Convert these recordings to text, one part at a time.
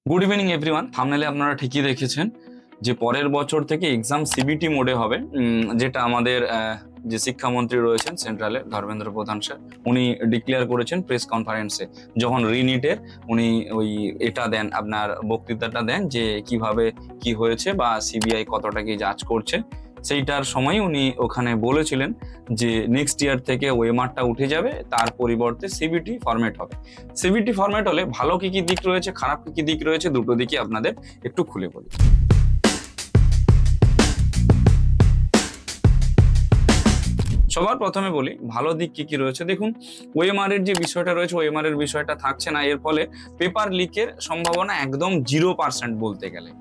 Good evening everyone. থাম্বনেলে আপনারা ঠিকই দেখেছেন যে পরের বছর থেকে এক্সাম সিবিটি মোডে হবে, যেটা আমাদের যে শিক্ষামন্ত্রী রয়েছেন সেন্ট্রালের ধর্মেন্দ্র প্রধান স্যার, উনি ডিক্লেয়ার করেছেন প্রেস কনফারেন্সে যখন রিনিটের উনি ওই এটা দেন, আপনার বক্তৃতাটা দেন যে কিভাবে কি হয়েছে বা সিবিআই কতটা কি জাজ করছে। সেইটার সময় উনি ওখানে বলেছিলেন যে নেক্সট ইয়ার থেকে ওএমআরটা উঠে যাবে, তার পরিবর্তে সিবিটি ফরম্যাট হবে। সিবিটি ফরম্যাট হলে ভালো কি কি দিক রয়েছে, খারাপ কি কি দিক রয়েছে, দুটো দিকই আপনাদের একটু খুলে বলি। সবার প্রথমে বলি ভালো দিক কি কি রয়েছে। দেখুন, ওএমআর এর যে বিষয়টা রয়েছে, ওএমআর এর বিষয়টা থাকছে না। এর ফলে পেপার লিকের সম্ভাবনা একদম 0% বলতে গেলে,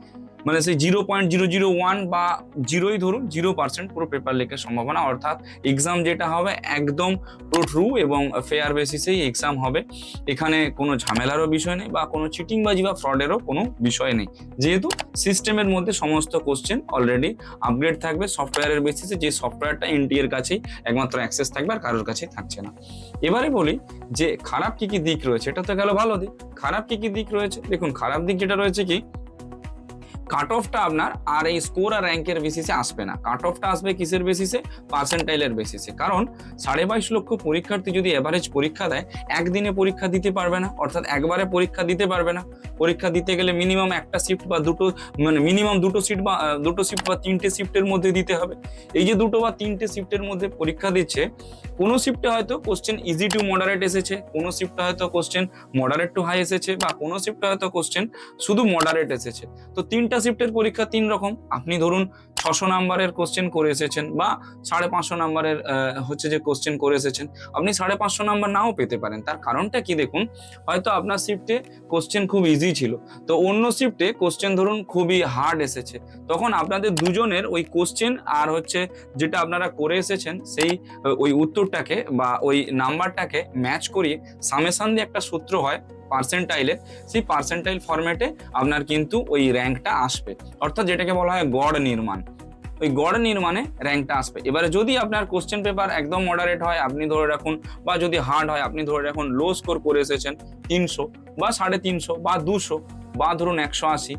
মানে সেই 0.001 বা জিরোই ধরুন, 0% পুরো পেপার লিকের সম্ভাবনা। অর্থাৎ এক্সাম যেটা হবে একদম পুরো ট্রু এবং ফেয়ার বেসিসেই এক্সাম হবে। এখানে কোনো ঝামেলারও বিষয় নেই বা কোনো চিটিংবাজি বা ফ্রডেরও কোনো বিষয় নেই, যেহেতু সিস্টেমের মধ্যে সমস্ত কোশ্চেন অলরেডি আপগ্রেড থাকবে সফটওয়্যারের বেসিসে, যে সফটওয়্যারটা এনটি এর কাছেই একমাত্র অ্যাক্সেস থাকবে, আর কারোর কাছেই থাকছে না। এবারে বলি যে খারাপ কি কি দিক রয়েছে। এটা তো গেল ভালো দিক। খারাপ কি কি দিক রয়েছে, দেখুন খারাপ দিক যেটা রয়েছে কি, কাট অফটা আপনার আর এই স্কোর আর র্যাঙ্কের বেসিসে আসবে না। কাট অফটা আসবে কিসের বেসিসে? পার্সেন্টাইলের বেসিসে। কারণ 22.5 লক্ষ পরীক্ষার্থী যদি এভারেজ পরীক্ষা দেয়, একদিনে পরীক্ষা দিতে পারবে না, অর্থাৎ একবারে পরীক্ষা দিতে পারবে না। পরীক্ষা দিতে গেলে মিনিমাম একটা শিফট বা দুটো, মানে মিনিমাম দুটো শিফট বা তিনটে শিফটের মধ্যে দিতে হবে। এই যে দুটো বা তিনটে শিফটের মধ্যে পরীক্ষা দিচ্ছে, কোনো শিফটে হয়তো কোশ্চেন ইজি টু মডারেট এসেছে, কোনো শিফটে হয়তো কোশ্চেন মডারেট টু হাই এসেছে, বা কোনো শিফটে হয়তো কোশ্চেন শুধু মডারেট এসেছে। তো তিনটা শিফটের পরীক্ষা তিন রকম। আপনি ধরুন 600 নাম্বারের কোশ্চেন করে এসেছেন বা 550 নাম্বারের হচ্ছে যে কোশ্চেন করে এসেছেন, আপনি 550 নাম্বার নাও পেতে পারেন। তার কারণটা কি দেখুন, হয়তো আপনার শিফটে কোশ্চেন খুব ইজি ছিল, তো অন্য শিফটে কোশ্চেন ধরুন খুবই হার্ড এসেছে। তখন আপনাদের দুজনের ওই কোশ্চেন আর হচ্ছে যেটা আপনারা করে এসেছেন সেই ওই উত্তরটাকে বা ওই নাম্বারটাকে ম্যাচ করিয়ে সামেশন দিয়ে একটা সূত্র হয় পার্সেন্টাইলের, সেই পার্সেন্টাইল ফরম্যাটে আপনার কিন্তু ওই র্যাঙ্কটা আসবে। অর্থাৎ যেটাকে বলা হয় গড় নির্মাণ, ওই গড় নির্মাণে র্যাঙ্কটা আসবে। এবারে যদি আপনার কোশ্চেন পেপার একদম মডারেট হয়, আপনি ধরে রাখুন, বা যদি হার্ড হয়, আপনি ধরে রাখুন লো স্কোর করে এসেছেন 300 বা 350 বা 200 বা ধরুন 180,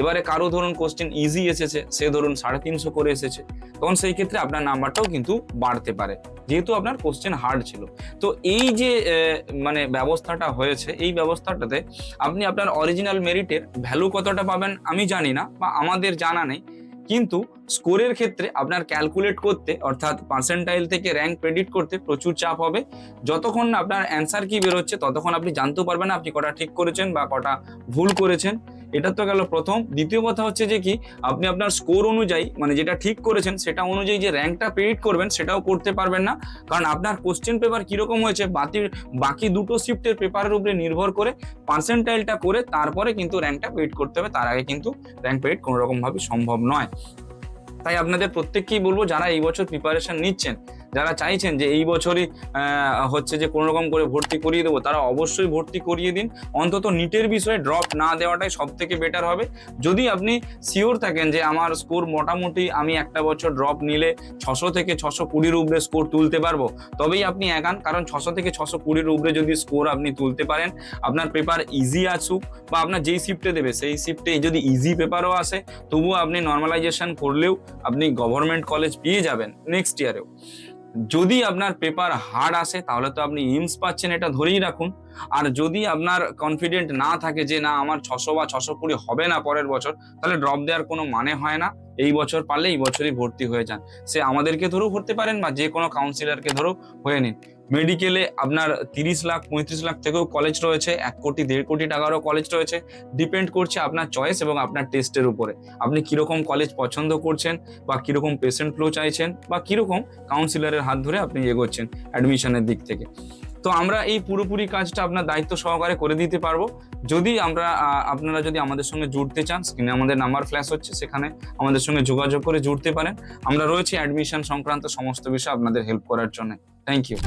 এবারে কারো ধরুন কোশ্চেন ইজি এসেছে, সে ধরুন 350 করে এসেছে, তখন সেই ক্ষেত্রে আপনার নাম্বারটাও কিন্তু বাড়তে পারে, যেহেতু আপনার কোশ্চেন হার্ড ছিল। তো এই যে মানে ব্যবস্থাটা হয়েছে, এই ব্যবস্থাটাতে আপনি আপনার অরিজিনাল মেরিটের ভ্যালু কতটা পাবেন আমি জানি না, বা আমাদের জানা নেই, কিন্তু স্কোরের ক্ষেত্রে আপনার ক্যালকুলেট করতে, অর্থাৎ পার্সেন্টাইল থেকে র্যাঙ্ক প্রেডিক্ট করতে প্রচুর চাপ হবে। যতক্ষণ না আপনার অ্যান্সার কি বেরোচ্ছে, ততক্ষণ আপনি জানতেও পারবেন না আপনি কটা ঠিক করেছেন বা কটা ভুল করেছেন। এটা তো গেল প্রথম। দ্বিতীয় কথা হচ্ছে যে কি, আপনি আপনার স্কোর অনুযায়ী, মানে যেটা ঠিক করেছেন সেটা অনুযায়ী যে র্যাঙ্কটা প্রেডিক্ট করবেন সেটাও করতে পারবেন না, কারণ আপনার কোশ্চেন পেপার কিরকম হয়েছে বাকি দুটো শিফটের পেপারের উপরে নির্ভর করে পার্সেন্টাইলটা করে তারপরে কিন্তু র্যাঙ্কটা প্রেডিক্ট করতে হবে। তার আগে কিন্তু র্যাঙ্ক প্রেডিক্ট কোনো রকম ভাবে সম্ভব নয়। তাই আপনাদের প্রত্যেককেই বলবো, যারা এই বছর প্রিপারেশন নিচ্ছেন, যারা চাইছেন যে এই বছরই হচ্ছে যে কোনো রকম করে ভর্তি করিয়ে দেবো, তারা অবশ্যই ভর্তি করিয়ে দিন। অন্তত নিটের বিষয়ে ড্রপ না দেওয়াটাই সব থেকে বেটার হবে। যদি আপনি শিওর থাকেন যে আমার স্কোর মোটামুটি আমি একটা বছর ড্রপ নিলে 600 থেকে 620 উপরে স্কোর তুলতে পারবো, তবেই আপনি এগান। কারণ 600 থেকে 620 উপরে যদি স্কোর আপনি তুলতে পারেন, আপনার পেপার ইজি আসুক বা আপনার যেই শিফটে দেবে সেই শিফটে যদি ইজি পেপারও আসে, তবুও আপনি নর্মালাইজেশন করলেও আপনি গভর্নমেন্ট কলেজ পেয়ে যাবেন নেক্সট ইয়ারেও। যদি আপনার পেপার হার্ড আসে, তাহলে তো আপনি ইমস পাচ্ছেন, এটা ধরেই রাখুন। আর যদি আপনার কনফিডেন্ট না থাকে যে না আমার 600 বা 620 হবে না পরের বছর, তাহলে ড্রপ দেওয়ার কোনো মানে হয় না। এই বছর পারলে এই বছরই ভর্তি হয়ে যান। সে আমাদেরকে ধরেও ভরতে পারেন বা যে কোনো কাউন্সিলরকে ধরেও হয়ে নিন। মেডিকেলে আপনার 30 লাখ 35 লাখ থেকেও কলেজ রয়েছে, 1 কোটি 1.5 কোটি টাকারও কলেজ রয়েছে। ডিপেন্ড করছে আপনার চয়েস এবং আপনার টেস্টের উপরে, আপনি কিরকম কলেজ পছন্দ করছেন বা কিরকম পেশেন্ট ফ্লো চাইছেন বা কিরকম কাউন্সিলরের হাত ধরে আপনি এগোচ্ছেন অ্যাডমিশনের দিক থেকে। তো আমরা এই পুরোপুরি কাজটা আপনার দায়িত্ব সহকারে করে দিতে পারবো। যদি আপনারা যদি আমাদের সঙ্গে জুড়তে চান, স্ক্রিনে আমাদের নাম্বার ফ্ল্যাশ হচ্ছে, সেখানে আমাদের সঙ্গে যোগাযোগ করে জুড়তে পারেন। আমরা রয়েছি অ্যাডমিশন সংক্রান্ত সমস্ত বিষয় আপনাদের হেল্প করার জন্য। Thank you.